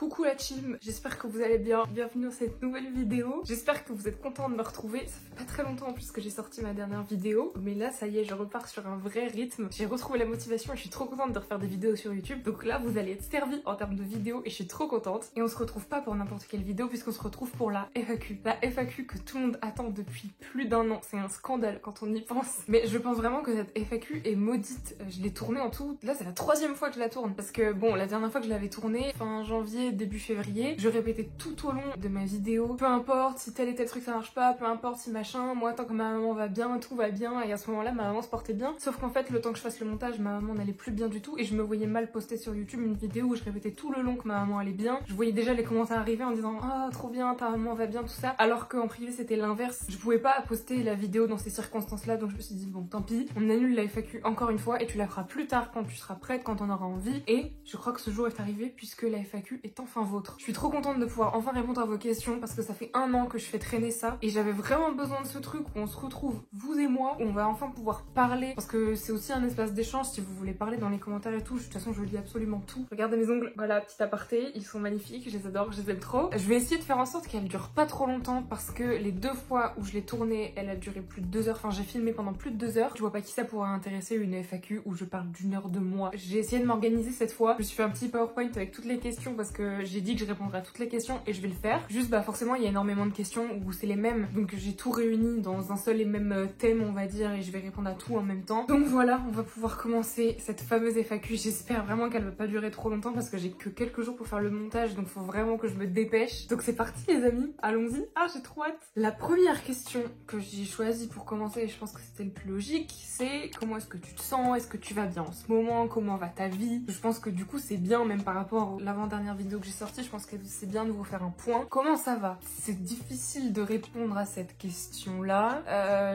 Coucou la team, j'espère que vous allez bien, bienvenue dans cette nouvelle vidéo. J'espère que vous êtes contents de me retrouver, ça fait pas très longtemps en plus que j'ai sorti ma dernière vidéo, mais là ça y est, je repars sur un vrai rythme. J'ai retrouvé la motivation et je suis trop contente de refaire des vidéos sur YouTube. Donc là vous allez être servis en termes de vidéos et je suis trop contente. Et on se retrouve pas pour n'importe quelle vidéo puisqu'on se retrouve pour la FAQ. La FAQ que tout le monde attend depuis plus d'1 an, c'est un scandale quand on y pense. Mais je pense vraiment que cette FAQ est maudite. Je l'ai tournée en tout, là c'est la 3e fois que je la tourne parce que bon, la dernière fois que je l'avais tournée, fin janvier, début février, je répétais tout au long de ma vidéo, peu importe si tel et tel truc ça marche pas, peu importe si machin, moi tant que ma maman va bien, tout va bien, et à ce moment là ma maman se portait bien, sauf qu'en fait le temps que je fasse le montage, ma maman n'allait plus bien du tout et je me voyais mal poster sur YouTube une vidéo où je répétais tout le long que ma maman allait bien. Je voyais déjà les commentaires arriver en disant ah trop bien, ta maman va bien, tout ça, alors qu'en privé c'était l'inverse. Je pouvais pas poster la vidéo dans ces circonstances là, donc je me suis dit bon tant pis, on annule la FAQ encore une fois et tu la feras plus tard quand tu seras prête, quand on aura envie. Et je crois que ce jour est arrivé puisque la FAQ est enfin vôtre. Je suis trop contente de pouvoir enfin répondre à vos questions parce que ça fait 1 an que je fais traîner ça et j'avais vraiment besoin de ce truc où on se retrouve, vous et moi, où on va enfin pouvoir parler parce que c'est aussi un espace d'échange si vous voulez parler dans les commentaires et tout. De toute façon, je lis absolument tout. Regardez mes ongles, voilà, petit aparté, ils sont magnifiques, je les adore, je les aime trop. Je vais essayer de faire en sorte qu'elles durent pas trop longtemps parce que les 2 fois où je l'ai tournée, elle a duré plus de 2 heures, enfin j'ai filmé pendant plus de 2 heures. Je vois pas qui ça pourra intéresser une FAQ où je parle d'1 heure de moi. J'ai essayé de m'organiser cette fois, je me suis fait un petit PowerPoint avec toutes les questions parce que j'ai dit que je répondrais à toutes les questions et je vais le faire. Juste bah forcément il y a énormément de questions où c'est les mêmes, donc j'ai tout réuni dans un seul et même thème on va dire et je vais répondre à tout en même temps. Donc voilà, on va pouvoir commencer cette fameuse FAQ. J'espère vraiment qu'elle va pas durer trop longtemps parce que j'ai que quelques jours pour faire le montage, donc faut vraiment que je me dépêche. Donc c'est parti les amis, allons-y. Ah j'ai trop hâte. La première question que j'ai choisie pour commencer, et je pense que c'était le plus logique, c'est comment est-ce que tu te sens, est-ce que tu vas bien en ce moment, comment va ta vie. Je pense que du coup c'est bien, même par rapport à l'avant-dernière vidéo que j'ai sortie, je pense que c'est bien de vous faire un point. Comment ça va? C'est difficile de répondre à cette question-là.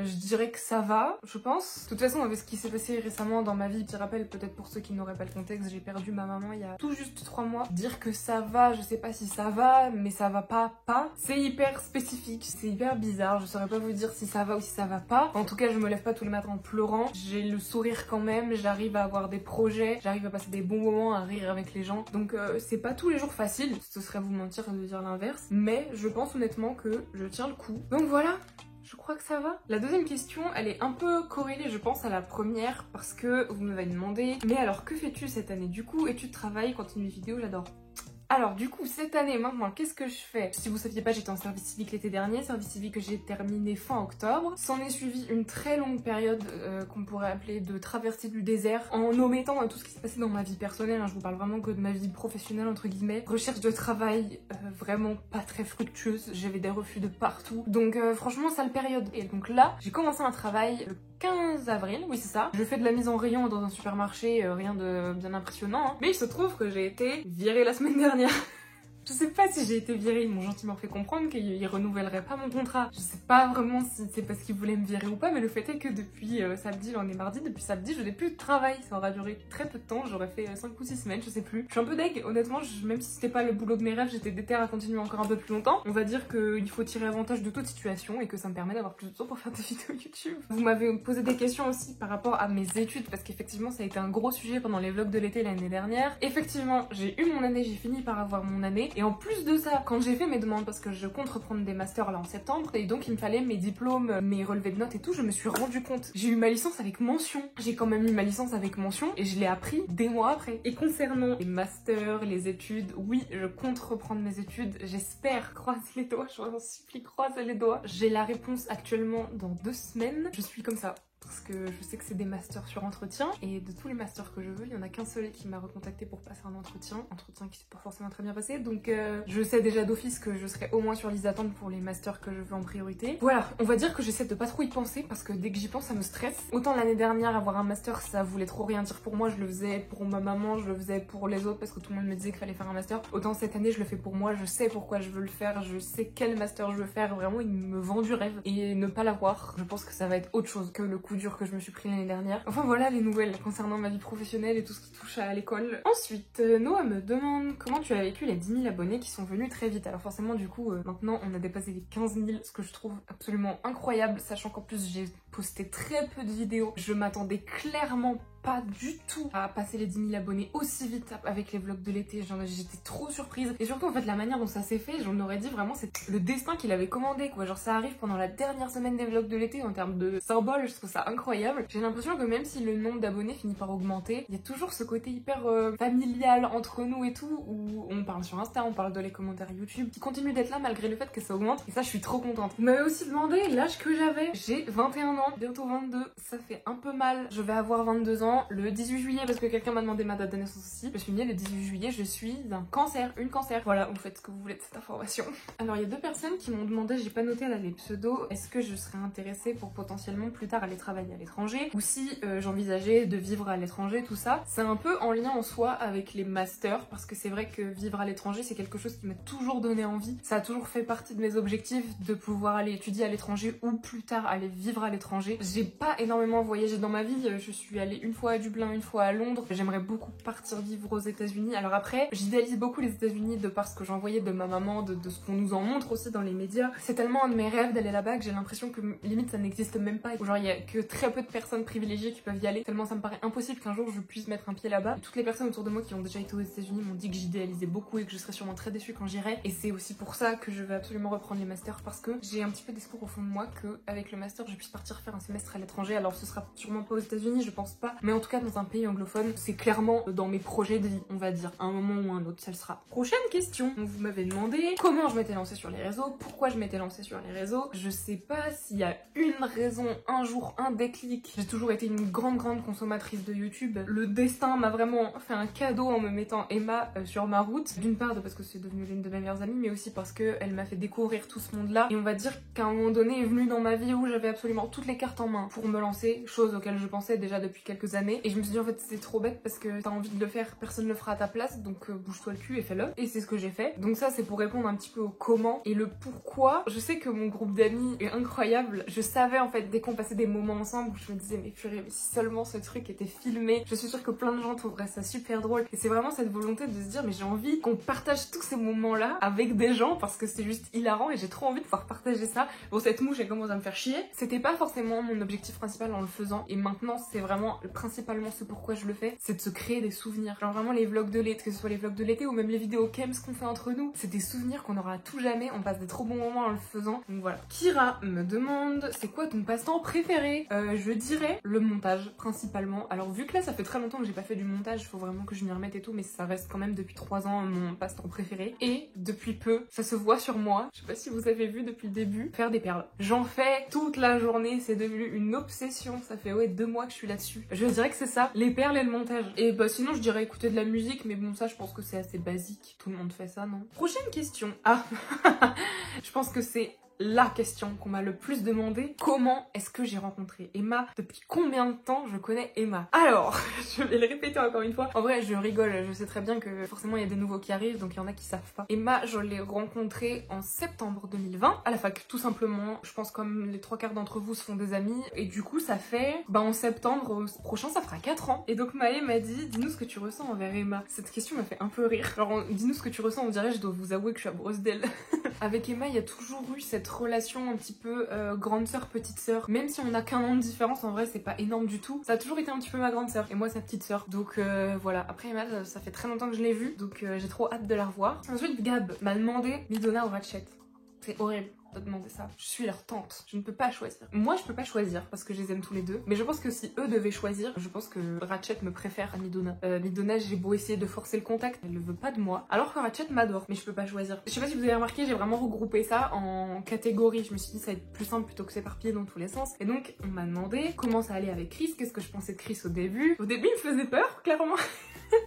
Je dirais que ça va, je pense. De toute façon, avec ce qui s'est passé récemment dans ma vie, petit rappel peut-être pour ceux qui n'auraient pas le contexte, j'ai perdu ma maman il y a tout juste 3 mois. Dire que ça va, je sais pas si ça va, mais ça va pas. C'est hyper spécifique, c'est hyper bizarre, je saurais pas vous dire si ça va ou si ça va pas. En tout cas, je me lève pas tous les matins en pleurant, j'ai le sourire quand même, j'arrive à avoir des projets, j'arrive à passer des bons moments, à rire avec les gens. Donc c'est pas tous les jours facile, ce serait vous mentir de dire l'inverse, mais je pense honnêtement que je tiens le coup. Donc voilà, je crois que ça va. La deuxième question, elle est un peu corrélée, je pense, à la première, parce que vous m'avez demandé mais alors que fais-tu cette année du coup? Et tu travailles, continue les vidéos, j'adore. Alors du coup cette année maintenant qu'est-ce que je fais? Si vous saviez pas, j'étais en service civique l'été dernier, service civique que j'ai terminé fin octobre. S'en est suivi une très longue période qu'on pourrait appeler de traversée du désert, en omettant tout ce qui s'est passé dans ma vie personnelle, hein. Je vous parle vraiment que de ma vie professionnelle entre guillemets. Recherche de travail vraiment pas très fructueuse, j'avais des refus de partout. Donc franchement sale période. Et donc là j'ai commencé un travail le 15 avril, oui c'est ça. Je fais de la mise en rayon dans un supermarché, rien de bien impressionnant, hein. Mais il se trouve que j'ai été virée la semaine dernière. Je sais pas si j'ai été virée, ils m'ont gentiment fait comprendre qu'ils renouvelleraient pas mon contrat. Je sais pas vraiment si c'est parce qu'ils voulaient me virer ou pas, mais le fait est que depuis samedi, on est mardi, depuis samedi, je n'ai plus de travail. Ça aura duré très peu de temps, j'aurais fait 5 ou 6 semaines, je sais plus. Je suis un peu deg, honnêtement, même si c'était pas le boulot de mes rêves, j'étais déter à continuer encore un peu plus longtemps. On va dire qu'il faut tirer avantage de toute situation et que ça me permet d'avoir plus de temps pour faire des vidéos YouTube. Vous m'avez posé des questions aussi par rapport à mes études, parce qu'effectivement ça a été un gros sujet pendant les vlogs de l'été l'année dernière. Effectivement, j'ai eu mon année, j'ai fini par avoir mon année. Et en plus de ça, quand j'ai fait mes demandes, parce que je compte reprendre des masters là en septembre, et donc il me fallait mes diplômes, mes relevés de notes et tout, je me suis rendu compte. J'ai eu ma licence avec mention. J'ai quand même eu ma licence avec mention et je l'ai appris des mois après. Et concernant les masters, les études, oui, je compte reprendre mes études. J'espère, croise les doigts, je vous en supplie, croise les doigts. J'ai la réponse actuellement dans 2 semaines. Je suis comme ça. Parce que je sais que c'est des masters sur entretien et de tous les masters que je veux, il y en a qu'un seul qui m'a recontacté pour passer un entretien qui s'est pas forcément très bien passé, donc je sais déjà d'office que je serai au moins sur liste d'attente pour les masters que je veux en priorité. Voilà, on va dire que j'essaie de pas trop y penser parce que dès que j'y pense ça me stresse. Autant l'année dernière avoir un master ça voulait trop rien dire pour moi, je le faisais pour ma maman, je le faisais pour les autres parce que tout le monde me disait qu'il fallait faire un master. Autant cette année je le fais pour moi, je sais pourquoi je veux le faire, je sais quel master je veux faire, vraiment il me vend du rêve. Et ne pas l'avoir, je pense que ça va être autre chose que le coup dur que je me suis pris l'année dernière. Enfin voilà les nouvelles concernant ma vie professionnelle et tout ce qui touche à l'école. Ensuite, Noah me demande comment tu as vécu les 10 000 abonnés qui sont venus très vite. Alors forcément du coup maintenant on a dépassé les 15 000, ce que je trouve absolument incroyable, sachant qu'en plus j'ai posté très peu de vidéos. Je m'attendais clairement pas du tout à passer les 10 000 abonnés aussi vite avec les vlogs de l'été. J'étais trop surprise. Et surtout en fait la manière dont ça s'est fait, j'en aurais dit vraiment c'est le destin qu'il avait commandé quoi. Genre ça arrive pendant la dernière semaine des vlogs de l'été en termes de symboles, je trouve ça incroyable. J'ai l'impression que même si le nombre d'abonnés finit par augmenter, il y a toujours ce côté hyper familial entre nous et tout, où on parle sur Insta, on parle de les commentaires YouTube, qui continue d'être là malgré le fait que ça augmente. Et ça je suis trop contente. Vous m'avez aussi demandé l'âge que j'avais. J'ai 21 ans, bientôt 22. Ça fait un peu mal. Je vais avoir 22 ans le 18 juillet parce que quelqu'un m'a demandé ma date de naissance aussi. Je suis née le 18 juillet, je suis un cancer, une cancer. Voilà, vous faites ce que vous voulez de cette information. Alors il y a 2 personnes qui m'ont demandé, j'ai pas noté là les pseudos, est-ce que je serais intéressée pour potentiellement plus tard aller travailler à l'étranger ou si j'envisageais de vivre à l'étranger, tout ça. C'est un peu en lien en soi avec les masters parce que c'est vrai que vivre à l'étranger c'est quelque chose qui m'a toujours donné envie. Ça a toujours fait partie de mes objectifs de pouvoir aller étudier à l'étranger ou plus tard aller vivre à l'étranger. J'ai pas énormément voyagé dans ma vie, je suis allée une fois à Dublin, une fois à Londres. J'aimerais beaucoup partir vivre aux États-Unis. Alors après, j'idéalise beaucoup les États-Unis de par ce que j'en voyais de ma maman, de ce qu'on nous en montre aussi dans les médias. C'est tellement un de mes rêves d'aller là-bas que j'ai l'impression que limite ça n'existe même pas. Genre il y a que très peu de personnes privilégiées qui peuvent y aller. Tellement ça me paraît impossible qu'un jour je puisse mettre un pied là-bas. Toutes les personnes autour de moi qui ont déjà été aux États-Unis m'ont dit que j'idéalisais beaucoup et que je serais sûrement très déçue quand j'irai. Et c'est aussi pour ça que je vais absolument reprendre les masters parce que j'ai un petit peu d'espoir au fond de moi que avec le master je puisse partir faire un semestre à l'étranger. Alors ce sera sûrement pas aux États-Unis, je pense pas, mais en tout cas dans un pays anglophone, c'est clairement dans mes projets de vie, on va dire, à un moment ou un autre, ça le sera. Prochaine question, vous m'avez demandé comment je m'étais lancée sur les réseaux, pourquoi je m'étais lancée sur les réseaux. Je sais pas s'il y a une raison, un jour, un déclic. J'ai toujours été une grande consommatrice de YouTube. Le destin m'a vraiment fait un cadeau en me mettant Emma sur ma route. D'une part parce que c'est devenu l'une de mes meilleures amies, mais aussi parce qu'elle m'a fait découvrir tout ce monde-là. Et on va dire qu'à un moment donné est venu dans ma vie où j'avais absolument toutes les cartes en main pour me lancer, chose auxquelles je pensais déjà depuis quelques années. Et je me suis dit en fait c'est trop bête parce que t'as envie de le faire, personne ne le fera à ta place, donc bouge-toi le cul et fais-le. Et c'est ce que j'ai fait. Donc ça c'est pour répondre un petit peu au comment et le pourquoi. Je sais que mon groupe d'amis est incroyable. Je savais en fait dès qu'on passait des moments ensemble où je me disais mais purée, mais si seulement ce truc était filmé, je suis sûre que plein de gens trouveraient ça super drôle. Et c'est vraiment cette volonté de se dire mais j'ai envie qu'on partage tous ces moments là avec des gens parce que c'est juste hilarant et j'ai trop envie de pouvoir partager ça. Bon cette mouche elle commence à me faire chier. C'était pas forcément mon objectif principal en le faisant et maintenant c'est vraiment principalement ce pourquoi je le fais, c'est de se créer des souvenirs. Genre vraiment les vlogs de l'été, que ce soit les vlogs de l'été ou même les vidéos Kems qu'on fait entre nous, c'est des souvenirs qu'on aura à tout jamais, on passe des trop bons moments en le faisant. Donc voilà. Kira me demande c'est quoi ton passe-temps préféré? Je dirais le montage principalement. Alors vu que là ça fait très longtemps que j'ai pas fait du montage, faut vraiment que je m'y remette et tout, mais ça reste quand même depuis 3 ans mon passe-temps préféré. Et depuis peu, ça se voit sur moi, je sais pas si vous avez vu depuis le début, faire des perles. J'en fais toute la journée, c'est devenu une obsession, ça fait ouais 2 mois que je suis là-dessus. Je dirais que c'est ça, les perles et le montage. Et bah sinon je dirais écouter de la musique, mais bon ça je pense que c'est assez basique, tout le monde fait ça non? Prochaine question. Ah je pense que c'est la question qu'on m'a le plus demandé. Comment est-ce que j'ai rencontré Emma? Depuis combien de temps je connais Emma? Alors, je vais le répéter encore une fois. En vrai, je rigole, je sais très bien que forcément il y a des nouveaux qui arrivent, donc il y en a qui savent pas. Emma, je l'ai rencontrée en septembre 2020, à la fac, tout simplement. Je pense comme les 3/4 d'entre vous se font des amis, et du coup ça fait, en septembre prochain ça fera 4 ans. Et donc Maë m'a dit, dis-nous ce que tu ressens envers Emma. Cette question m'a fait un peu rire. Genre, dis-nous ce que tu ressens, on dirait, je dois vous avouer que je suis amoureuse d'elle. Avec Emma, il y a toujours eu cette relation un petit peu grande sœur, petite sœur. Même si on a qu'un an de différence, en vrai c'est pas énorme du tout. Ça a toujours été un petit peu ma grande sœur et moi sa petite sœur. Donc voilà, après Emma ça fait très longtemps que je l'ai vue, donc j'ai trop hâte de la revoir. Ensuite Gab m'a demandé Midona ou Ratchet. C'est horrible de demander ça. Je suis leur tante, je ne peux pas choisir. Moi je peux pas choisir parce que je les aime tous les deux, mais je pense que si eux devaient choisir, je pense que Ratchet me préfère à Midona. Midona, j'ai beau essayer de forcer le contact, elle ne veut pas de moi, alors que Ratchet m'adore, mais je peux pas choisir. Je sais pas si vous avez remarqué, j'ai vraiment regroupé ça en catégories. Je me suis dit ça va être plus simple plutôt que s'éparpiller dans tous les sens. Et donc on m'a demandé comment ça allait avec Chris, qu'est-ce que je pensais de Chris au début. Au début il me faisait peur, clairement.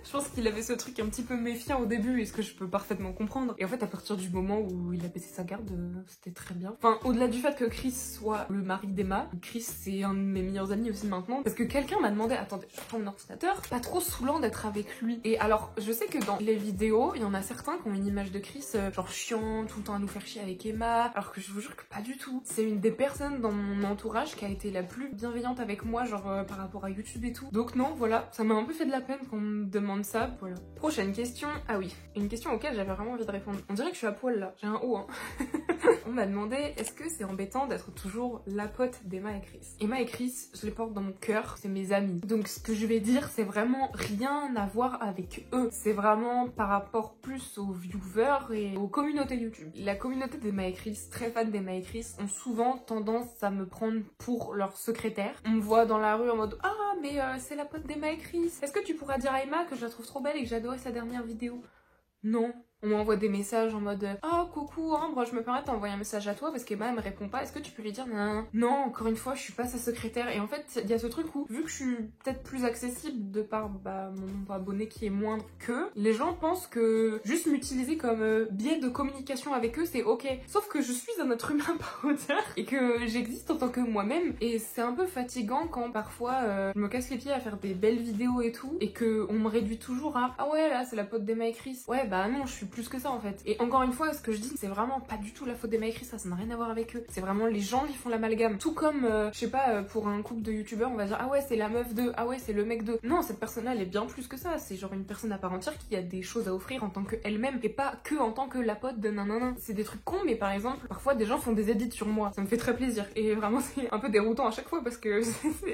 Je pense qu'il avait ce truc un petit peu méfiant au début, et ce que je peux parfaitement comprendre. Et en fait, à partir du moment où il a baissé sa garde, c'était très bien. Enfin, au-delà du fait que Chris soit le mari d'Emma, Chris c'est un de mes meilleurs amis aussi maintenant, parce que quelqu'un m'a demandé, attendez, je prends mon ordinateur, pas trop saoulant d'être avec lui. Et alors, je sais que dans les vidéos, il y en a certains qui ont une image de Chris genre chiant, tout le temps à nous faire chier avec Emma, alors que je vous jure que pas du tout. C'est une des personnes dans mon entourage qui a été la plus bienveillante avec moi, genre par rapport à YouTube et tout. Donc non, voilà, ça m'a un peu fait de la peine qu'on me demande ça, voilà. Prochaine question. Ah oui, une question auquel j'avais vraiment envie de répondre. On dirait que je suis à poil là, j'ai un haut hein. On m'a demandé est-ce que c'est embêtant d'être toujours la pote d'Emma et Chris. Emma et Chris, je les porte dans mon cœur, c'est mes amis. Donc ce que je vais dire, c'est vraiment rien à voir avec eux. C'est vraiment par rapport plus aux viewers et aux communautés YouTube. La communauté d'Emma et Chris, très fans d'Emma et Chris, ont souvent tendance à me prendre pour leur secrétaire. On me voit dans la rue en mode « Ah, mais c'est la pote d'Emma et Chris. Est-ce que tu pourras dire à Emma que je la trouve trop belle et que j'ai adoré sa dernière vidéo ?» Non. On m'envoie des messages en mode « Oh, coucou Ambre, je me permets de t'envoyer un message à toi parce qu'Emma elle me répond pas, est-ce que tu peux lui dire non, non, encore une fois, je suis pas sa secrétaire. » Et en fait, il y a ce truc où, vu que je suis peut-être plus accessible de par mon nombre d'abonnés qui est moindre qu'eux, les gens pensent que juste m'utiliser comme biais de communication avec eux, c'est ok. Sauf que je suis un être humain par hauteur et que j'existe en tant que moi-même. Et c'est un peu fatigant quand parfois je me casse les pieds à faire des belles vidéos et tout, et que on me réduit toujours à « Ah ouais, là, c'est la pote d'Emma et Chris. » Ouais, bah non, je suis plus que ça en fait. Et encore une fois, ce que je dis, c'est vraiment pas du tout la faute d'Emma et Chris, ça n'a rien à voir avec eux. C'est vraiment les gens qui font l'amalgame. Tout comme, je sais pas, pour un couple de youtubeurs, on va dire ah ouais, c'est la meuf de, ah ouais, c'est le mec de. Non, cette personne-là, elle est bien plus que ça. C'est genre une personne à part entière qui a des choses à offrir en tant qu'elle-même et pas que en tant que la pote de nanana. C'est des trucs cons, mais par exemple, parfois des gens font des edits sur moi. Ça me fait très plaisir. Et vraiment, c'est un peu déroutant à chaque fois parce que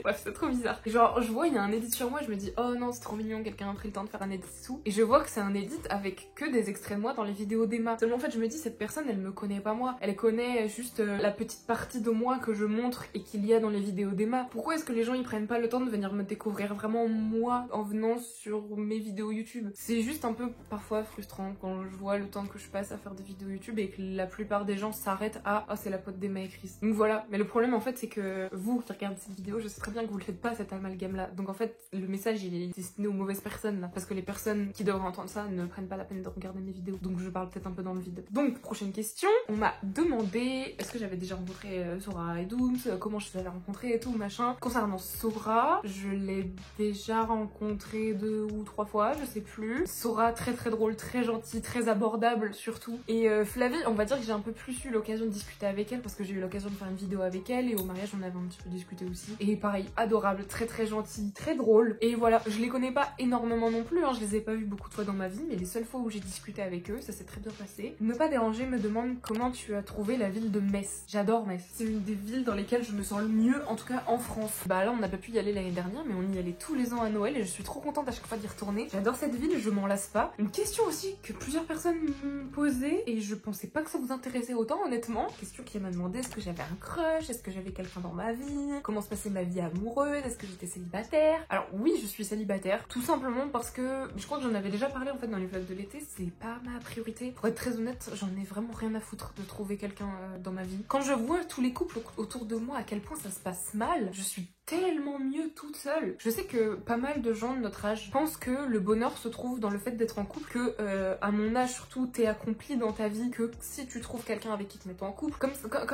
bref, c'est trop bizarre. Genre, je vois, il y a un edit sur moi, je me dis oh non, c'est trop mignon, quelqu'un a pris le temps de faire un edit et tout. Et je vois que c'est un edit avec que des extraits de moi dans les vidéos d'Emma. Seulement en fait je me dis cette personne elle me connaît pas moi. Elle connaît juste la petite partie de moi que je montre et qu'il y a dans les vidéos d'Emma. Pourquoi est-ce que les gens ils prennent pas le temps de venir me découvrir vraiment moi en venant sur mes vidéos YouTube? C'est juste un peu parfois frustrant quand je vois le temps que je passe à faire des vidéos YouTube et que la plupart des gens s'arrêtent à oh c'est la pote d'Emma et Chris. Donc voilà, mais le problème en fait c'est que vous qui regardez cette vidéo, je sais très bien que vous le faites pas cet amalgame là. Donc en fait le message il est destiné aux mauvaises personnes là, parce que les personnes qui devraient entendre ça ne prennent pas la peine de regarder mes vidéos. Donc je parle peut-être un peu dans le vide. Donc prochaine question, on m'a demandé est-ce que j'avais déjà rencontré Sora et Dooms, comment je les avais rencontrés et tout machin. Concernant Sora, je l'ai déjà rencontré 2 ou 3 fois, je sais plus. Sora très très drôle, très gentil, très abordable surtout. Et Flavie, on va dire que j'ai un peu plus eu l'occasion de discuter avec elle parce que j'ai eu l'occasion de faire une vidéo avec elle et au mariage on avait un petit peu discuté aussi. Et pareil, adorable, très très gentil, très drôle. Et voilà, je les connais pas énormément non plus, hein. Je les ai pas vus beaucoup de fois dans ma vie, mais les seules fois où j'ai discuté avec eux, ça s'est très bien passé. Ne pas déranger me demande comment tu as trouvé la ville de Metz. J'adore Metz. C'est une des villes dans lesquelles je me sens le mieux, en tout cas en France. Bah là on n'a pas pu y aller l'année dernière, mais on y allait tous les ans à Noël et je suis trop contente à chaque fois d'y retourner. J'adore cette ville, je m'en lasse pas. Une question aussi que plusieurs personnes me posaient et je pensais pas que ça vous intéressait autant honnêtement. Question qui m'a demandé est-ce que j'avais un crush, est-ce que j'avais quelqu'un dans ma vie, comment se passait ma vie amoureuse, est-ce que j'étais célibataire. Alors oui, je suis célibataire, tout simplement parce que je crois que j'en avais déjà parlé en fait dans les vlogs de l'été, c'est pas ma priorité. Pour être très honnête, j'en ai vraiment rien à foutre de trouver quelqu'un dans ma vie. Quand je vois tous les couples autour de moi à quel point ça se passe mal, je suis tellement mieux toute seule. Je sais que pas mal de gens de notre âge pensent que le bonheur se trouve dans le fait d'être en couple, que à mon âge surtout t'es accompli dans ta vie, que si tu trouves quelqu'un avec qui te mettre en couple, comme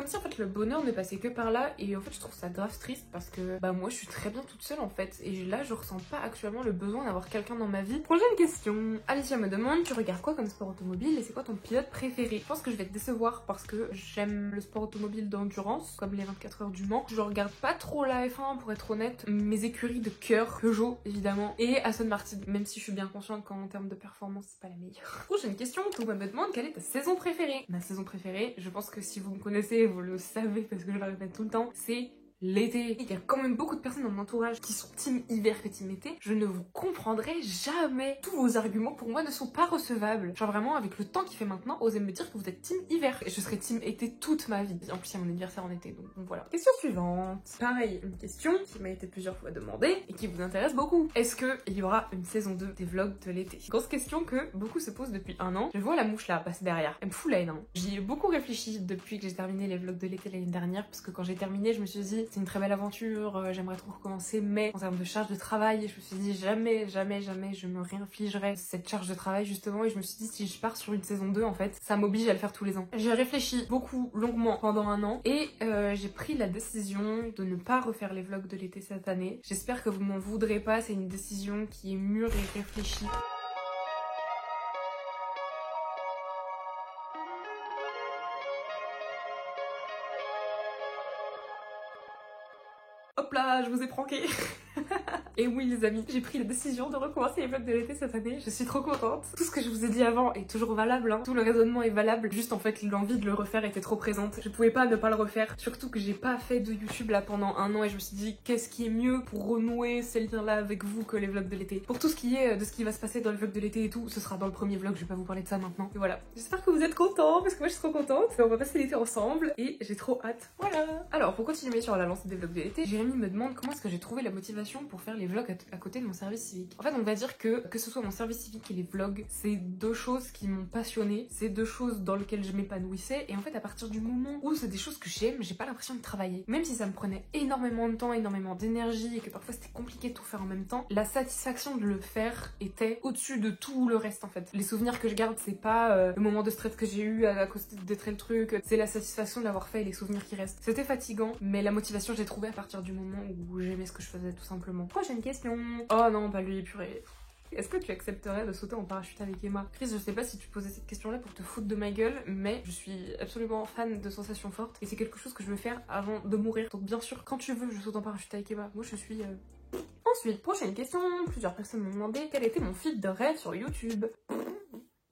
si en fait le bonheur ne passait que par là. Et en fait je trouve ça grave triste parce que bah moi je suis très bien toute seule en fait et là je ressens pas actuellement le besoin d'avoir quelqu'un dans ma vie. Prochaine question, Alicia me demande tu regardes quoi comme sport automobile et c'est quoi ton pilote préféré? Je pense que je vais te décevoir parce que j'aime le sport automobile d'endurance comme les 24 heures du Mans. Je regarde pas trop la F1 pour être honnête. Mes écuries de cœur, Peugeot évidemment et Aston Martin, même si je suis bien consciente qu'en termes de performance c'est pas la meilleure. Prochaine question, tout le monde me demande quelle est ta saison préférée? Ma saison préférée, je pense que si vous me connaissez vous le savez parce que je le répète tout le temps, c'est l'été. Il y a quand même beaucoup de personnes dans mon entourage qui sont team hiver que team été. Je ne vous comprendrai jamais. Tous vos arguments pour moi ne sont pas recevables. Genre vraiment avec le temps qu'il fait maintenant, osez me dire que vous êtes team hiver. Et je serai team été toute ma vie. En plus il y a mon anniversaire en été donc voilà. Question suivante. Pareil, une question qui m'a été plusieurs fois demandée et qui vous intéresse beaucoup. Est-ce qu'il y aura une saison 2 des vlogs de l'été? Grosse question que beaucoup se posent depuis un an. Je vois la mouche là passer derrière. Elle me fout la haine. J'y ai beaucoup réfléchi depuis que j'ai terminé les vlogs de l'été l'année dernière parce que quand j'ai terminé je me suis dit c'est une très belle aventure, j'aimerais trop recommencer, mais en termes de charge de travail, je me suis dit jamais je me réinfligerai cette charge de travail justement et je me suis dit si je pars sur une saison 2 en fait, ça m'oblige à le faire tous les ans. J'ai réfléchi beaucoup, longuement pendant un an et j'ai pris la décision de ne pas refaire les vlogs de l'été cette année. J'espère que vous m'en voudrez pas, c'est une décision qui est mûre et réfléchie. Hop là, je vous ai pranké. Et oui les amis, j'ai pris la décision de recommencer les vlogs de l'été cette année, je suis trop contente. Tout ce que je vous ai dit avant est toujours valable, hein. Tout le raisonnement est valable, juste en fait l'envie de le refaire était trop présente. Je pouvais pas ne pas le refaire, surtout que j'ai pas fait de YouTube là pendant un an et je me suis dit qu'est-ce qui est mieux pour renouer ces liens là avec vous que les vlogs de l'été. Pour tout ce qui est de ce qui va se passer dans le vlog de l'été et tout, ce sera dans le premier vlog, je vais pas vous parler de ça maintenant. Et voilà, j'espère que vous êtes contents parce que moi je suis trop contente. On va passer l'été ensemble et j'ai trop hâte. Voilà. Alors pour continuer sur la lancée des vlogs de l'été, Jérémy me demande comment est-ce que j'ai trouvé la motivation pour faire les vlogs à côté de mon service civique. En fait on va dire que ce soit mon service civique et les vlogs, c'est deux choses qui m'ont passionnée, c'est deux choses dans lesquelles je m'épanouissais et en fait à partir du moment où c'est des choses que j'aime, j'ai pas l'impression de travailler. Même si ça me prenait énormément de temps, énormément d'énergie et que parfois c'était compliqué de tout faire en même temps, la satisfaction de le faire était au-dessus de tout le reste en fait. Les souvenirs que je garde c'est pas le moment de stress que j'ai eu à cause d'être le truc, c'est la satisfaction de l'avoir fait et les souvenirs qui restent. C'était fatigant mais la motivation j'ai trouvé à partir du moment où j'aimais ce que je faisais tout simplement. Prochaine question. Oh non pas lui purée. Est-ce que tu accepterais de sauter en parachute avec Emma? Chris, je sais pas si tu posais cette question-là pour te foutre de ma gueule, mais je suis absolument fan de sensations fortes et c'est quelque chose que je veux faire avant de mourir. Donc bien sûr, quand tu veux, je saute en parachute avec Emma. Moi, je suis... Ensuite, prochaine question. Plusieurs personnes m'ont demandé quel était mon feed de rêve sur YouTube.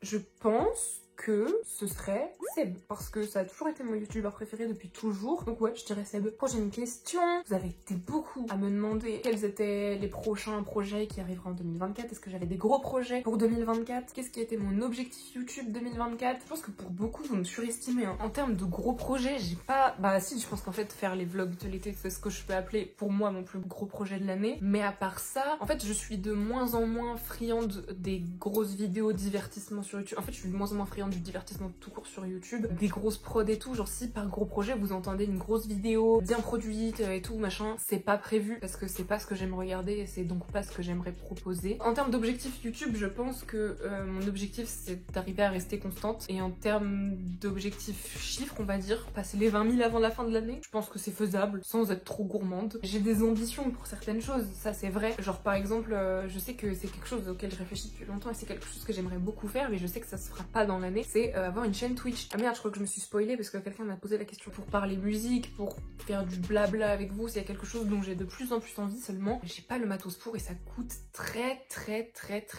Je pense que ce serait Seb, parce que ça a toujours été mon youtubeur préféré depuis toujours, donc ouais, je dirais Seb. Prochaine question. Vous avez été beaucoup à me demander quels étaient les prochains projets qui arriveront en 2024. Est-ce que j'avais des gros projets pour 2024? Qu'est-ce qui était mon objectif YouTube 2024? Je pense que pour beaucoup, vous me surestimez, hein. En termes de gros projets, j'ai pas... Bah si, je pense qu'en fait, faire les vlogs de l'été, c'est ce que je peux appeler pour moi mon plus gros projet de l'année. Mais à part ça, en fait, je suis de moins en moins friande des grosses vidéos divertissement sur YouTube. En fait, je suis de moins en moins friande du divertissement tout court sur YouTube, des grosses prods et tout, genre si par gros projet vous entendez une grosse vidéo bien produite et tout machin, c'est pas prévu parce que c'est pas ce que j'aime regarder et c'est donc pas ce que j'aimerais proposer. En termes d'objectifs YouTube, je pense que mon objectif c'est d'arriver à rester constante et en termes d'objectifs chiffres, on va dire, passer les 20 000 avant la fin de l'année, je pense que c'est faisable sans être trop gourmande. J'ai des ambitions pour certaines choses, ça c'est vrai, genre par exemple, je sais que c'est quelque chose auquel je réfléchis depuis longtemps et c'est quelque chose que j'aimerais beaucoup faire mais je sais que ça se fera pas dans l'année, c'est avoir une chaîne Twitch. Ah merde, je crois que je me suis spoilée parce que quelqu'un m'a posé la question pour parler musique, pour faire du blabla avec vous, c'est quelque chose dont j'ai de plus en plus envie, seulement j'ai pas le matos pour et ça coûte très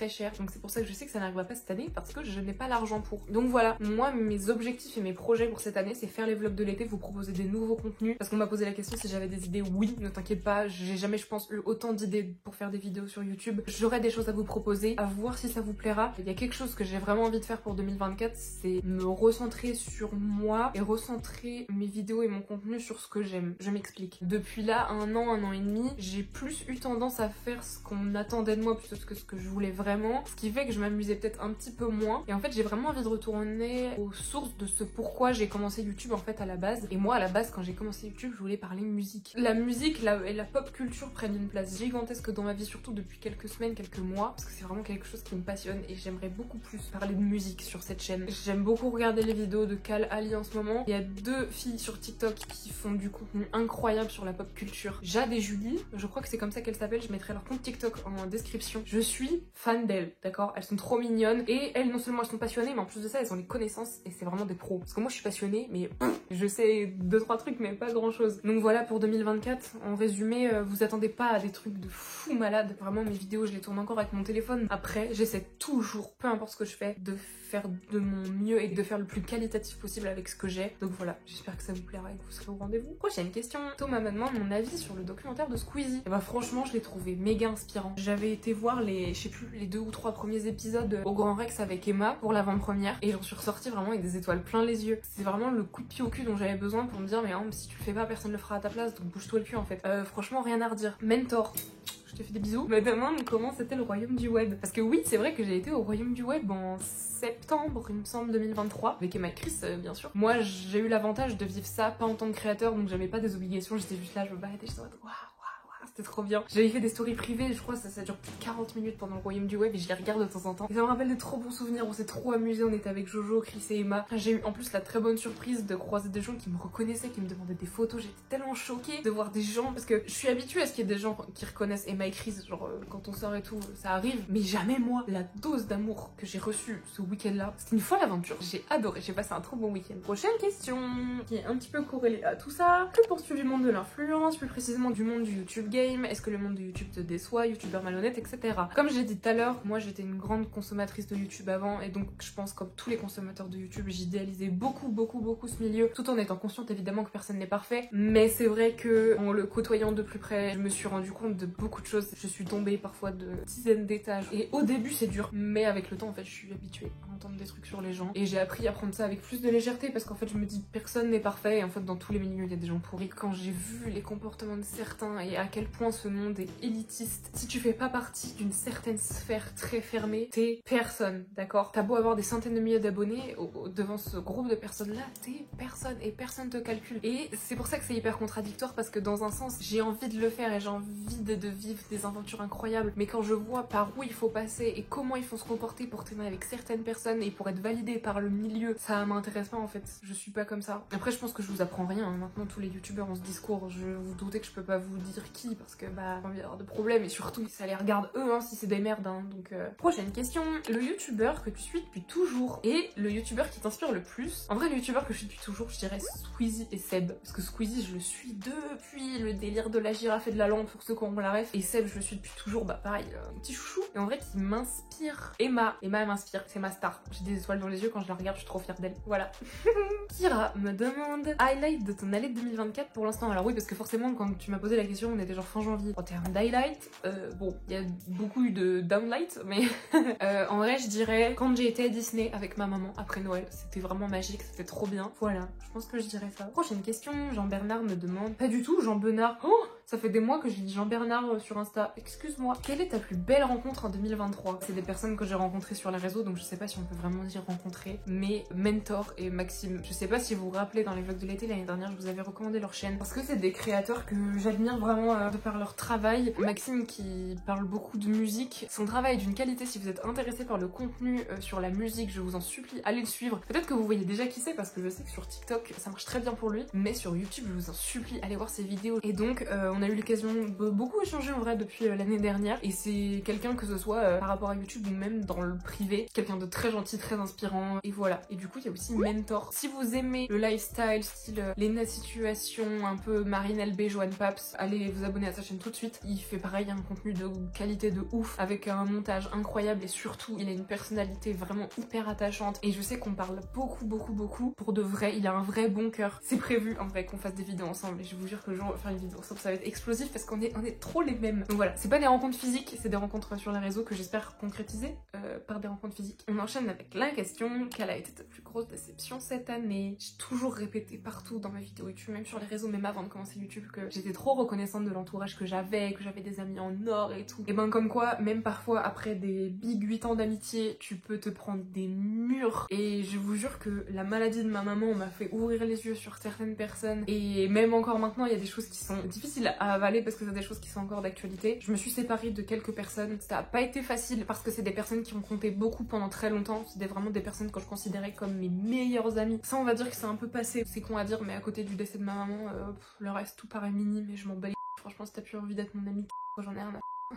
cher. Donc c'est pour ça que je sais que ça n'arrivera pas cette année parce que je n'ai pas l'argent pour. Donc voilà, moi mes objectifs et mes projets pour cette année c'est faire les vlogs de l'été, vous proposer des nouveaux contenus parce qu'on m'a posé la question si j'avais des idées. Oui, ne t'inquiète pas, j'ai jamais je pense eu autant d'idées pour faire des vidéos sur YouTube. J'aurai des choses à vous proposer, à voir si ça vous plaira. Il y a quelque chose que j'ai vraiment envie de faire pour 2024, c'est me recentrer sur moi et recentrer mes vidéos et mon contenu sur ce que j'aime. Je m'explique. Depuis là, un an et demi, j'ai plus eu tendance à faire ce qu'on attendait de moi plutôt que ce que je voulais vraiment, ce qui fait que je m'amusais peut-être un petit peu moins. Et en fait, j'ai vraiment envie de retourner aux sources de ce pourquoi j'ai commencé YouTube en fait à la base. Et moi, à la base, quand j'ai commencé YouTube, je voulais parler musique. La musique et la pop culture prennent une place gigantesque dans ma vie, surtout depuis quelques semaines, quelques mois, parce que c'est vraiment quelque chose qui me passionne et j'aimerais beaucoup plus parler de musique sur cette chaîne. J'aime beaucoup regarder les vidéos de Cal Ali en ce moment. Il y a deux filles sur TikTok qui font du contenu incroyable sur la pop culture. Jade et Julie, je crois que c'est comme ça qu'elles s'appellent, je mettrai leur compte TikTok en description. Je suis fan d'elles, d'accord? Elles sont trop mignonnes et elles non seulement elles sont passionnées mais en plus de ça elles ont les connaissances et c'est vraiment des pros. Parce que moi je suis passionnée mais je sais 2-3 trucs mais pas grand chose. Donc voilà pour 2024, en résumé, vous attendez pas à des trucs de fou malade. Vraiment mes vidéos je les tourne encore avec mon téléphone. Après j'essaie toujours, peu importe ce que je fais, de faire de mon mieux et de faire le plus qualitatif possible avec ce que j'ai. Donc voilà, j'espère que ça vous plaira et que vous serez au rendez-vous. Prochaine question. Thomas me demande mon avis sur le documentaire de Squeezie. Et bah franchement je l'ai trouvé méga inspirant. J'avais été voir les, je sais plus, les 2 ou 3 premiers épisodes au Grand Rex avec Emma pour l'avant-première et j'en suis ressortie vraiment avec des étoiles plein les yeux. C'est vraiment le coup de pied au cul dont j'avais besoin pour me dire mais hein, si tu le fais pas personne le fera à ta place donc bouge-toi le cul en fait. Franchement rien à redire. Mentor. Je te fais des bisous. Me demande comment c'était le royaume du web. Parce que oui, c'est vrai que j'ai été au royaume du web en septembre, il me semble, 2023, avec Emma et Chris, bien sûr. Moi, j'ai eu l'avantage de vivre ça pas en tant que créateur, donc j'avais pas des obligations, j'étais juste là, je me baladais, je disais waouh. C'était trop bien. J'avais fait des stories privées, je crois que ça dure plus de 40 minutes pendant le royaume du web et je les regarde de temps en temps. Et ça me rappelle de trop bons souvenirs, on s'est trop amusé, on était avec Jojo, Chris et Emma. J'ai eu en plus la très bonne surprise de croiser des gens qui me reconnaissaient, qui me demandaient des photos. J'étais tellement choquée de voir des gens, parce que je suis habituée à ce qu'il y ait des gens qui reconnaissent Emma et Chris, genre quand on sort et tout, ça arrive. Mais jamais moi. La dose d'amour que j'ai reçue ce week-end-là, c'était une folle aventure. J'ai adoré, j'ai passé un trop bon week-end. Prochaine question, qui est un petit peu corrélée à tout ça. Que penses-tu du monde de l'influence, plus précisément du monde du YouTube game? game? Est-ce que le monde de YouTube te déçoit? Youtubeur malhonnête, etc. Comme j'ai dit tout à l'heure, moi j'étais une grande consommatrice de YouTube avant et donc je pense comme tous les consommateurs de YouTube, j'idéalisais beaucoup ce milieu tout en étant consciente évidemment que personne n'est parfait. Mais c'est vrai que en le côtoyant de plus près, je me suis rendu compte de beaucoup de choses. Je suis tombée parfois de dizaines d'étages et au début c'est dur, mais avec le temps en fait je suis habituée à entendre des trucs sur les gens et j'ai appris à prendre ça avec plus de légèreté parce qu'en fait je me dis personne n'est parfait et en fait dans tous les milieux il y a des gens pourris. Quand j'ai vu les comportements de certains et à quel point ce monde est élitiste, si tu fais pas partie d'une certaine sphère très fermée, t'es personne, d'accord? T'as beau avoir des centaines de milliers d'abonnés, devant ce groupe de personnes là, t'es personne et personne te calcule. Et c'est pour ça que c'est hyper contradictoire parce que dans un sens j'ai envie de le faire et j'ai envie de vivre des aventures incroyables, mais quand je vois par où il faut passer et comment il faut se comporter pour traîner avec certaines personnes et pour être validé par le milieu, ça m'intéresse pas en fait. Je suis pas comme ça. Après je pense que je vous apprends rien, hein. Maintenant tous les youtubeurs ont ce discours, je vous doutez que je peux pas vous dire qui parce que bah il va y avoir de problèmes et surtout ça les regarde eux hein, si c'est des merdes hein. Donc prochaine question, le youtubeur que tu suis depuis toujours et le youtubeur qui t'inspire le plus. En vrai le youtubeur que je suis depuis toujours je dirais Squeezie et Seb, parce que Squeezie je le suis depuis le délire de la girafe et de la lampe pour ceux qui ont la ref, et Seb je le suis depuis toujours, bah pareil, un petit chouchou et en vrai qui m'inspire. Emma elle m'inspire, c'est ma star, j'ai des étoiles dans les yeux quand je la regarde, je suis trop fière d'elle, voilà. Kira me demande highlight de ton année 2024 pour l'instant. Alors oui parce que forcément quand tu m'as posé la question on était genre fin janvier. En termes d'highlight, bon il y a beaucoup eu de downlight mais en vrai je dirais quand j'ai été à Disney avec ma maman après Noël, c'était vraiment magique, c'était trop bien. Voilà, je pense que je dirais ça. Prochaine question, Jean-Bernard me demande, pas du tout Jean-Bernard, oh ça fait des mois que je dis Jean-Bernard sur Insta, excuse-moi. Quelle est ta plus belle rencontre en 2023? C'est des personnes que j'ai rencontrées sur les réseaux, donc je sais pas si on peut vraiment dire rencontrer, mais Mentor et Maxime. Je sais pas si vous vous rappelez, dans les vlogs de l'été l'année dernière, je vous avais recommandé leur chaîne, parce que c'est des créateurs que j'admire vraiment de par leur travail. Maxime qui parle beaucoup de musique, son travail est d'une qualité, si vous êtes intéressé par le contenu sur la musique, je vous en supplie, allez le suivre. Peut-être que vous voyez déjà qui c'est, parce que je sais que sur TikTok, ça marche très bien pour lui, mais sur YouTube, je vous en supplie, allez voir ses vidéos. Et donc, on a eu l'occasion de beaucoup échanger en vrai depuis l'année dernière, et c'est quelqu'un que ce soit par rapport à YouTube ou même dans le privé, quelqu'un de très gentil, très inspirant, et voilà. Et du coup, il y a aussi Mentor. Si vous aimez le lifestyle, style Lena Situation, un peu Marine LB, Joanne Paps, allez vous abonner à sa chaîne tout de suite. Il fait pareil, un contenu de qualité de ouf, avec un montage incroyable, et surtout, il a une personnalité vraiment hyper attachante, et je sais qu'on parle beaucoup, pour de vrai, il a un vrai bon cœur. C'est prévu en vrai qu'on fasse des vidéos ensemble, et je vous jure que le jour où on va faire une vidéo ensemble, ça va être explosif parce qu'on est trop les mêmes. Donc voilà, c'est pas des rencontres physiques, c'est des rencontres sur les réseaux que j'espère concrétiser par des rencontres physiques. On enchaîne avec la question, quelle a été ta plus grosse déception cette année? J'ai toujours répété partout dans ma vidéo YouTube, même sur les réseaux, même avant de commencer YouTube, que j'étais trop reconnaissante de l'entourage que j'avais des amis en or et tout. Et ben comme quoi, même parfois après des big 8 ans d'amitié, tu peux te prendre des murs. Et je vous jure que la maladie de ma maman m'a fait ouvrir les yeux sur certaines personnes. Et même encore maintenant, il y a des choses qui sont difficiles à avaler parce que c'est des choses qui sont encore d'actualité. Je me suis séparée de quelques personnes. Ça a pas été facile parce que c'est des personnes qui ont compté beaucoup pendant très longtemps. C'était vraiment des personnes que je considérais comme mes meilleurs amis. Ça, on va dire que c'est un peu passé. C'est con à dire, mais à côté du décès de ma maman, le reste tout paraît minime et je m'en bats les couilles. Franchement, si t'as plus envie d'être mon ami, j'en ai rien à...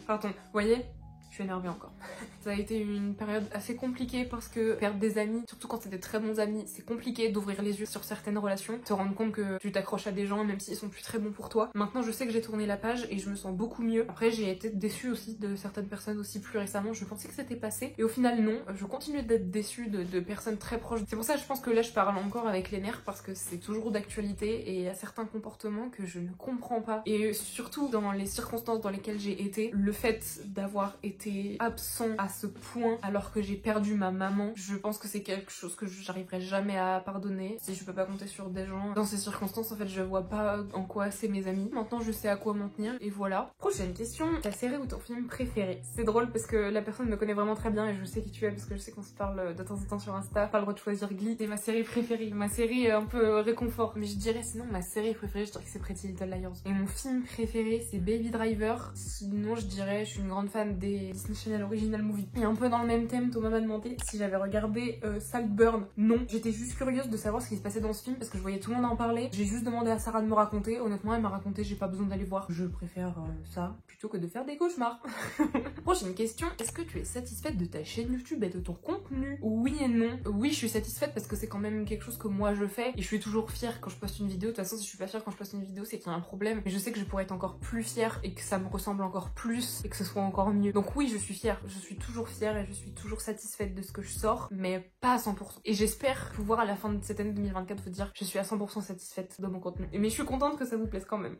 Pardon, vous voyez ? Je suis énervée encore. Ça a été une période assez compliquée parce que perdre des amis, surtout quand c'est des très bons amis, c'est compliqué d'ouvrir les yeux sur certaines relations, te rendre compte que tu t'accroches à des gens même s'ils sont plus très bons pour toi. Maintenant je sais que j'ai tourné la page et je me sens beaucoup mieux. Après j'ai été déçue aussi de certaines personnes aussi plus récemment, je pensais que c'était passé et au final non, je continue d'être déçue de personnes très proches. C'est pour ça que je pense que là je parle encore avec les nerfs parce que c'est toujours d'actualité et il y a certains comportements que je ne comprends pas. Et surtout dans les circonstances dans lesquelles j'ai été, le fait d'avoir été absent à ce point alors que j'ai perdu ma maman, je pense que c'est quelque chose que j'arriverai jamais à pardonner. Si je peux pas compter sur des gens dans ces circonstances, en fait je vois pas en quoi c'est mes amis. Maintenant je sais à quoi m'en tenir et voilà. Prochaine question, ta série ou ton film préféré? C'est drôle parce que la personne me connaît vraiment très bien et je sais qui tu es parce que je sais qu'on se parle de temps en temps sur Insta. Pas le droit de choisir Glee, c'est ma série préférée, ma série un peu réconfort, mais je dirais sinon ma série préférée, je dirais que c'est Pretty Little Liars. Et mon film préféré c'est Baby Driver. Sinon je dirais je suis une grande fan des les Disney Channel Original Movie. Et un peu dans le même thème, Thomas m'a demandé si j'avais regardé Saltburn. Non, j'étais juste curieuse de savoir ce qui se passait dans ce film parce que je voyais tout le monde en parler. J'ai juste demandé à Sarah de me raconter. Honnêtement, elle m'a raconté, j'ai pas besoin d'aller voir. Je préfère ça plutôt que de faire des cauchemars. Prochaine question, est-ce que tu es satisfaite de ta chaîne YouTube et de ton contenu? Oui et non. Oui, je suis satisfaite parce que c'est quand même quelque chose que moi je fais et je suis toujours fière quand je poste une vidéo. De toute façon, si je suis pas fière quand je poste une vidéo, c'est qu'il y a un problème. Mais je sais que je pourrais être encore plus fière et que ça me ressemble encore plus et que ce soit encore mieux. Donc oui, je suis fière. Je suis toujours fière et je suis toujours satisfaite de ce que je sors, mais pas à 100%. Et j'espère pouvoir à la fin de cette année 2024 vous dire que je suis à 100% satisfaite de mon contenu. Mais je suis contente que ça vous plaise quand même.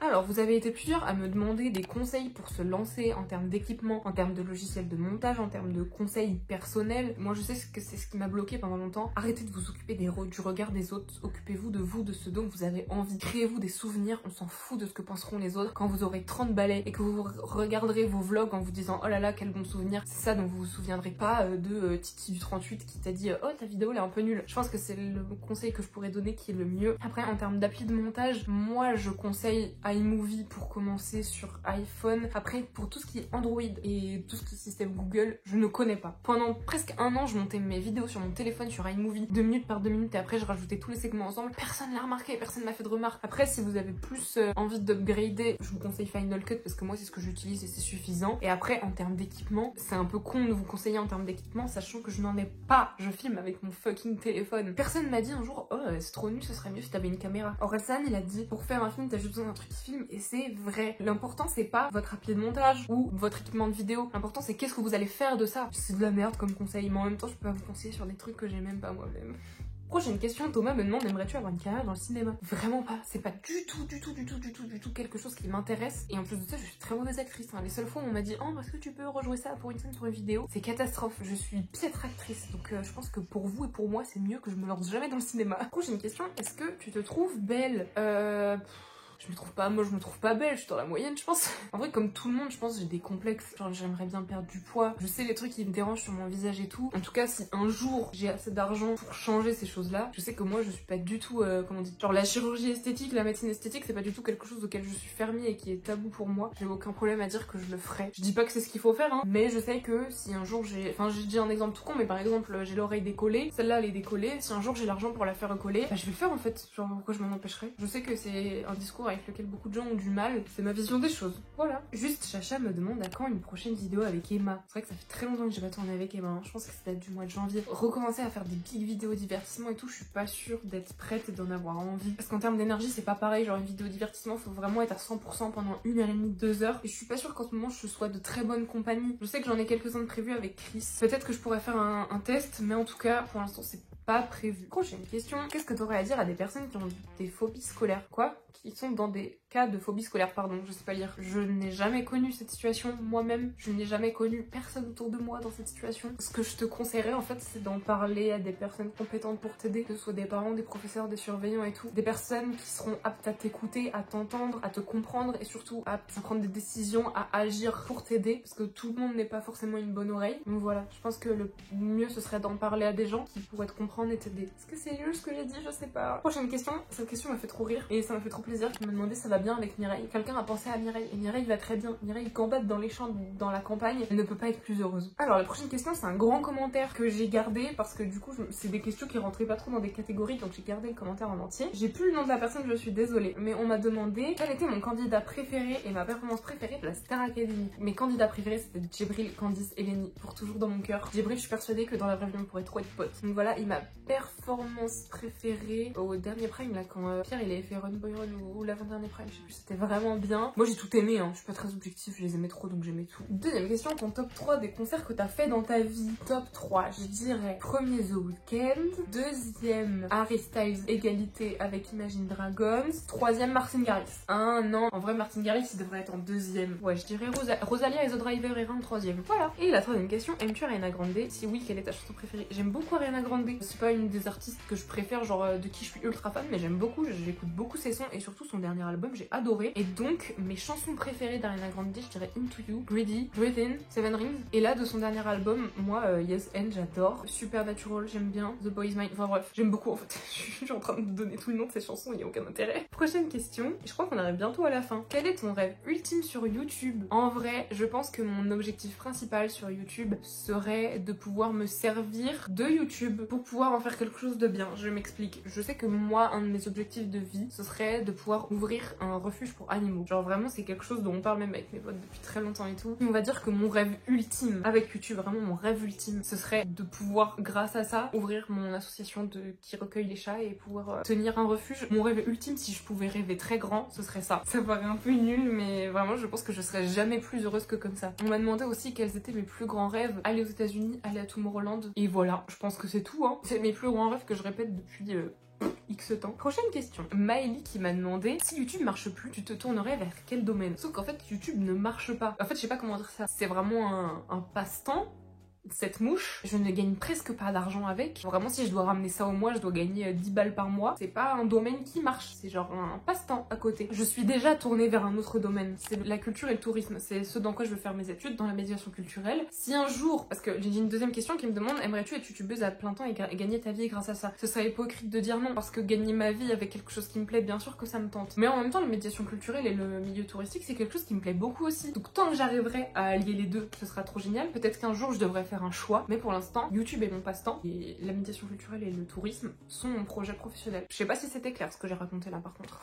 Alors, vous avez été plusieurs à me demander des conseils pour se lancer en termes d'équipement, en termes de logiciels de montage, en termes de conseils personnels. Moi, je sais que c'est ce qui m'a bloqué pendant longtemps. Arrêtez de vous occuper du regard des autres. Occupez-vous, de ce dont vous avez envie. Créez-vous des souvenirs. On s'en fout de ce que penseront les autres. Quand vous aurez 30 balais et que vous regarderez vos vlogs en vous disant « Oh là là, quel bon souvenir », c'est ça dont vous vous souviendrez pas de Titi du 38 qui t'a dit « Oh, ta vidéo, elle est un peu nulle ». Je pense que c'est le conseil que je pourrais donner qui est le mieux. Après, en termes d'appli de montage, moi, je conseille iMovie pour commencer sur iPhone. Après, pour tout ce qui est Android et tout ce qui est système Google, je ne connais pas. Pendant presque un an, je montais mes vidéos sur mon téléphone sur iMovie, 2 minutes par 2 minutes, et après je rajoutais tous les segments ensemble. Personne l'a remarqué, personne m'a fait de remarque. Après, si vous avez plus envie d'upgrader, je vous conseille Final Cut parce que moi c'est ce que j'utilise et c'est suffisant. Et après, en termes d'équipement, c'est un peu con de vous conseiller en termes d'équipement, sachant que je n'en ai pas. Je filme avec mon fucking téléphone. Personne m'a dit un jour, oh c'est trop nul, ce serait mieux si t'avais une caméra. Orelsan, il a dit, pour faire un film, t'as juste besoin d'un truc qui filme, et c'est vrai. L'important c'est pas votre appli de montage ou votre équipement de vidéo. L'important c'est qu'est-ce que vous allez faire de ça. C'est de la merde comme conseil, mais en même temps je peux pas vous conseiller sur des trucs que j'ai même pas moi-même. Prochaine question, Thomas me demande, aimerais-tu avoir une carrière dans le cinéma? Vraiment pas, c'est pas du tout quelque chose qui m'intéresse. Et en plus de ça, je suis très mauvaise actrice. Hein. Les seules fois où on m'a dit « Oh, est-ce que tu peux rejouer ça pour une scène, pour une vidéo ?» C'est catastrophe, je suis piètre actrice. Donc je pense que pour vous et pour moi, c'est mieux que je me lance jamais dans le cinéma. Prochaine question, est-ce que tu te trouves belle? Je me trouve pas, moi je me trouve pas belle, je suis dans la moyenne je pense. En vrai comme tout le monde je pense j'ai des complexes, genre j'aimerais bien perdre du poids, je sais les trucs qui me dérangent sur mon visage et tout. En tout cas si un jour j'ai assez d'argent pour changer ces choses là, je sais que moi je suis pas du tout, comment on dit, genre la chirurgie esthétique, la médecine esthétique c'est pas du tout quelque chose auquel je suis fermée et qui est tabou pour moi. J'ai aucun problème à dire que je le ferai. Je dis pas que c'est ce qu'il faut faire hein, mais je sais que si un jour j'ai, enfin j'ai dit un exemple tout con mais par exemple j'ai l'oreille décollée, celle-là elle est décollée, si un jour j'ai l'argent pour la faire recoller, bah je vais le faire en fait, genre pourquoi je m'en empêcherais. Je sais que c'est un discours avec lequel beaucoup de gens ont du mal, c'est ma vision des choses. Voilà. Juste, Chacha me demande à quand une prochaine vidéo avec Emma. C'est vrai que ça fait très longtemps que j'ai pas tourné avec Emma, hein. Je pense que ça date du mois de janvier. Recommencer à faire des big vidéos divertissement et tout, je suis pas sûre d'être prête et d'en avoir envie. Parce qu'en termes d'énergie, c'est pas pareil, genre une vidéo divertissement, faut vraiment être à 100% pendant 1h30, 2 heures. Et je suis pas sûre qu'en ce moment je sois de très bonne compagnie. Je sais que j'en ai quelques-uns de prévus avec Chris. Peut-être que je pourrais faire un test, mais en tout cas, pour l'instant, c'est pas prévu. Prochaine question, qu'est-ce que t'aurais à dire à des personnes qui ont des phobies scolaires? Quoi? Qui sont dans des cas de phobie scolaire, pardon, je sais pas lire. Je n'ai jamais connu cette situation moi-même, je n'ai jamais connu personne autour de moi dans cette situation. Ce que je te conseillerais en fait, c'est d'en parler à des personnes compétentes pour t'aider, que ce soit des parents, des professeurs, des surveillants et tout. Des personnes qui seront aptes à t'écouter, à t'entendre, à te comprendre et surtout aptes à prendre des décisions, à agir pour t'aider, parce que tout le monde n'est pas forcément une bonne oreille. Donc voilà, je pense que le mieux ce serait d'en parler à des gens qui pourraient te comprendre et t'aider. Est-ce que c'est nul ce que j'ai dit? Je sais pas. Prochaine question, cette question m'a fait trop rire et ça m'a fait trop plaisir. Tu me demandais ça va bien avec Mireille. Quelqu'un a pensé à Mireille et Mireille va très bien. Mireille combatte dans les champs, dans la campagne. Elle ne peut pas être plus heureuse. Alors la prochaine question c'est un grand commentaire que j'ai gardé parce que du coup c'est des questions qui rentraient pas trop dans des catégories donc j'ai gardé le commentaire en entier. J'ai plus le nom de la personne, je suis désolée. Mais on m'a demandé quel était mon candidat préféré et ma performance préférée de la Star Academy. Mes candidats préférés c'était Djibril, Candice et Lenny. Pour toujours dans mon cœur. Djibril je suis persuadée que dans la vraie vie on pourrait trop être potes. Donc voilà, et ma performance préférée au dernier prime là quand Pierre il avait fait Run Boy Run ou l'avant-dernier prime, je sais plus, c'était vraiment bien. Moi j'ai tout aimé hein, je suis pas très objectif, je les aimais trop donc j'aimais tout. Deuxième question, ton top 3 des concerts que t'as fait dans ta vie. Top 3, je dirais premier The Weeknd, deuxième Harry Styles égalité avec Imagine Dragons, troisième Martin Garrix. Non, en vrai Martin Garrix il devrait être en deuxième. Ouais je dirais Rosalia et The Driver ira en troisième. Voilà. Et la troisième question, aimes-tu Ariana Grande? Si oui, quelle est ta chanson préférée? J'aime beaucoup Ariana Grande, c'est pas une des artistes que je préfère, genre de qui je suis ultra fan, mais j'aime beaucoup, j'écoute beaucoup ses sons et surtout son dernier album, j'ai adoré. Et donc mes chansons préférées d'Ariana Grande, je dirais Into You, Greedy, Breathe In, Seven Rings. Et là de son dernier album, moi Yes and j'adore. Supernatural, j'aime bien. The Boy Is Mine, enfin bref, j'aime beaucoup en fait. Je suis en train de donner tout le nom de ces chansons, il n'y a aucun intérêt. Prochaine question, je crois qu'on arrive bientôt à la fin. Quel est ton rêve ultime sur YouTube? En vrai, je pense que mon objectif principal sur YouTube serait de pouvoir me servir de YouTube pour pouvoir en faire quelque chose de bien. Je m'explique. Je sais que moi, un de mes objectifs de vie, ce serait de pouvoir ouvrir un refuge pour animaux. Genre vraiment, c'est quelque chose dont on parle même avec mes potes depuis très longtemps et tout. On va dire que mon rêve ultime avec YouTube, vraiment mon rêve ultime, ce serait de pouvoir, grâce à ça, ouvrir mon association qui recueille les chats et pouvoir tenir un refuge. Mon rêve ultime, si je pouvais rêver très grand, ce serait ça. Ça paraît un peu nul, mais vraiment, je pense que je serais jamais plus heureuse que comme ça. On m'a demandé aussi quels étaient mes plus grands rêves. Aller aux États-Unis, aller à Tomorrowland. Et voilà, je pense que c'est tout, hein. C'est mes plus grands rêves que je répète depuis X temps. Prochaine question. Maëlie qui m'a demandé si YouTube marche plus, tu te tournerais vers quel domaine? Sauf qu'en fait, YouTube ne marche pas. En fait, je sais pas comment dire ça. C'est vraiment un passe-temps. Cette mouche, je ne gagne presque pas d'argent avec. Vraiment, si je dois ramener ça au mois, je dois gagner 10 balles par mois. C'est pas un domaine qui marche, c'est genre un passe-temps à côté. Je suis déjà tournée vers un autre domaine, c'est la culture et le tourisme. C'est ce dans quoi je veux faire mes études, dans la médiation culturelle. Si un jour, parce que j'ai une deuxième question qui me demande, aimerais-tu être youtubeuse à plein temps et gagner ta vie grâce à ça? Ce serait hypocrite de dire non, parce que gagner ma vie avec quelque chose qui me plaît, bien sûr que ça me tente. Mais en même temps, la médiation culturelle et le milieu touristique, c'est quelque chose qui me plaît beaucoup aussi. Donc tant que j'arriverai à allier les deux, ce sera trop génial. Peut-être qu'un jour, je devrais faire un choix, mais pour l'instant, YouTube est mon passe-temps et la médiation culturelle et le tourisme sont mon projet professionnel. Je sais pas si c'était clair ce que j'ai raconté là par contre.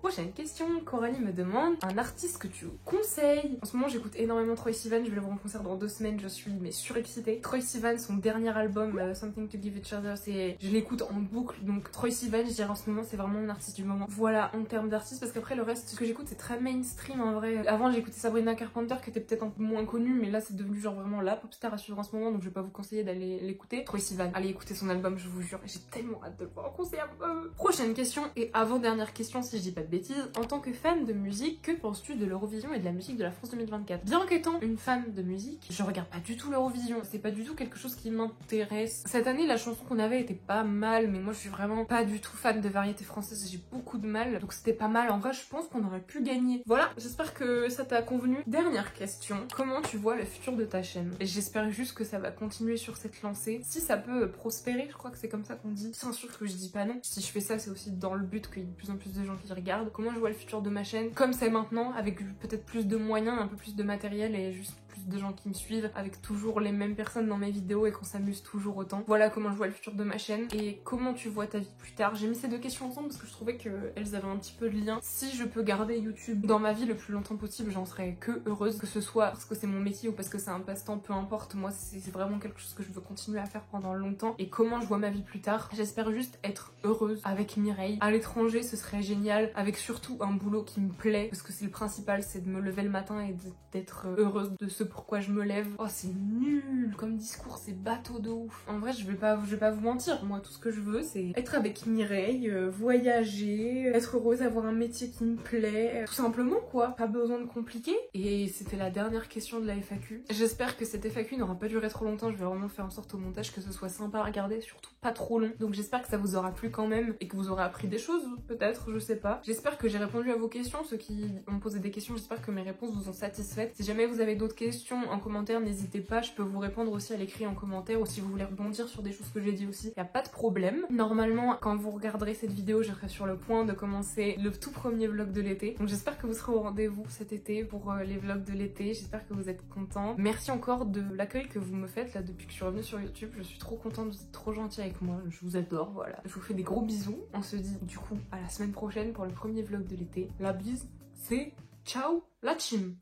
Prochaine question, Coralie me demande un artiste que tu conseilles. En ce moment, j'écoute énormément Troye Sivan, je vais le voir en concert dans 2 semaines, je suis mais surexcitée. Troye Sivan, son dernier album, Something to Give Each Other, je l'écoute en boucle, donc Troye Sivan, je dirais en ce moment, c'est vraiment mon artiste du moment. Voilà, en termes d'artiste, parce qu'après le reste, ce que j'écoute, c'est très mainstream en vrai. Avant, j'écoutais Sabrina Carpenter, qui était peut-être un peu moins connue, mais là, c'est devenu genre vraiment la pop star à suivre en ce moment, donc je vais pas vous conseiller d'aller l'écouter. Troye Sivan, allez écouter son album, je vous jure, j'ai tellement hâte de le voir en concert. Prochaine question, et avant-dernière question si je dis pas de bêtises, en tant que fan de musique, que penses-tu de l'Eurovision et de la musique de la France 2024? Bien qu'étant une fan de musique, je regarde pas du tout l'Eurovision, c'est pas du tout quelque chose qui m'intéresse. Cette année, la chanson qu'on avait était pas mal, mais moi je suis vraiment pas du tout fan de variété française, j'ai beaucoup de mal, donc c'était pas mal. En vrai, je pense qu'on aurait pu gagner. Voilà, j'espère que ça t'a convenu. Dernière question, comment tu vois le futur de ta chaîne? Et j'espère juste que ça va continuer sur cette lancée. Si ça peut prospérer, je crois que c'est comme ça qu'on dit. Bien sûr que je dis pas non. Si je fais ça, c'est aussi dans le but qu'il y ait de plus en plus de gens qui regardent. Comment je vois le futur de ma chaîne? Comme c'est maintenant, avec peut-être plus de moyens, un peu plus de matériel et juste plus de gens qui me suivent, avec toujours les mêmes personnes dans mes vidéos et qu'on s'amuse toujours autant. Voilà comment je vois le futur de ma chaîne. Et comment tu vois ta vie plus tard? J'ai mis ces 2 questions ensemble parce que je trouvais qu'elles avaient un petit peu de lien. Si je peux garder YouTube dans ma vie le plus longtemps possible, j'en serais que heureuse. Que ce soit parce que c'est mon métier ou parce que c'est un passe-temps, peu importe. Moi, c'est vraiment quelque chose que je veux continuer à faire pendant longtemps. Et comment je vois ma vie plus tard? J'espère juste être heureuse avec Mireille. À l'étranger, ce serait génial. Avec surtout un boulot qui me plaît. Parce que c'est le principal, c'est de me lever le matin et d'être heureuse de ce pourquoi je me lève. Oh, c'est nul comme discours, c'est bateau de ouf. En vrai, je vais pas vous mentir. Moi, tout ce que je veux, c'est être avec Mireille, voyager, être heureuse, avoir un métier qui me plaît. Tout simplement, quoi. Pas besoin de compliquer. Et c'était la dernière question de la FAQ. J'espère que cette FAQ n'aura pas duré trop longtemps. Je vais vraiment faire en sorte au montage que ce soit sympa à regarder, surtout pas trop long. Donc j'espère que ça vous aura plu quand même et que vous aurez appris des choses, peut-être, je sais pas. J'espère que j'ai répondu à vos questions. Ceux qui ont posé des questions, j'espère que mes réponses vous ont satisfaites. Si jamais vous avez d'autres questions en commentaire, n'hésitez pas. Je peux vous répondre aussi à l'écrit en commentaire ou si vous voulez rebondir sur des choses que j'ai dit aussi. Y a pas de problème. Normalement, quand vous regarderez cette vidéo, je serai sur le point de commencer le tout premier vlog de l'été. Donc j'espère que vous serez au rendez-vous cet été pour les vlogs de l'été. J'espère que vous êtes contents. Merci encore de l'accueil que vous me faites là depuis que je suis revenue sur YouTube. Je suis trop contente, vous êtes trop gentils avec moi. Je vous adore, voilà. Je vous fais des gros bisous. On se dit du coup à la semaine prochaine pour le premier vlog de l'été. La bise, c'est ciao la team.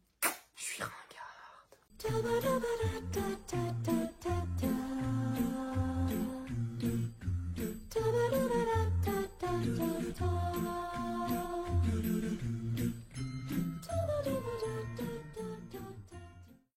Je suis ringarde.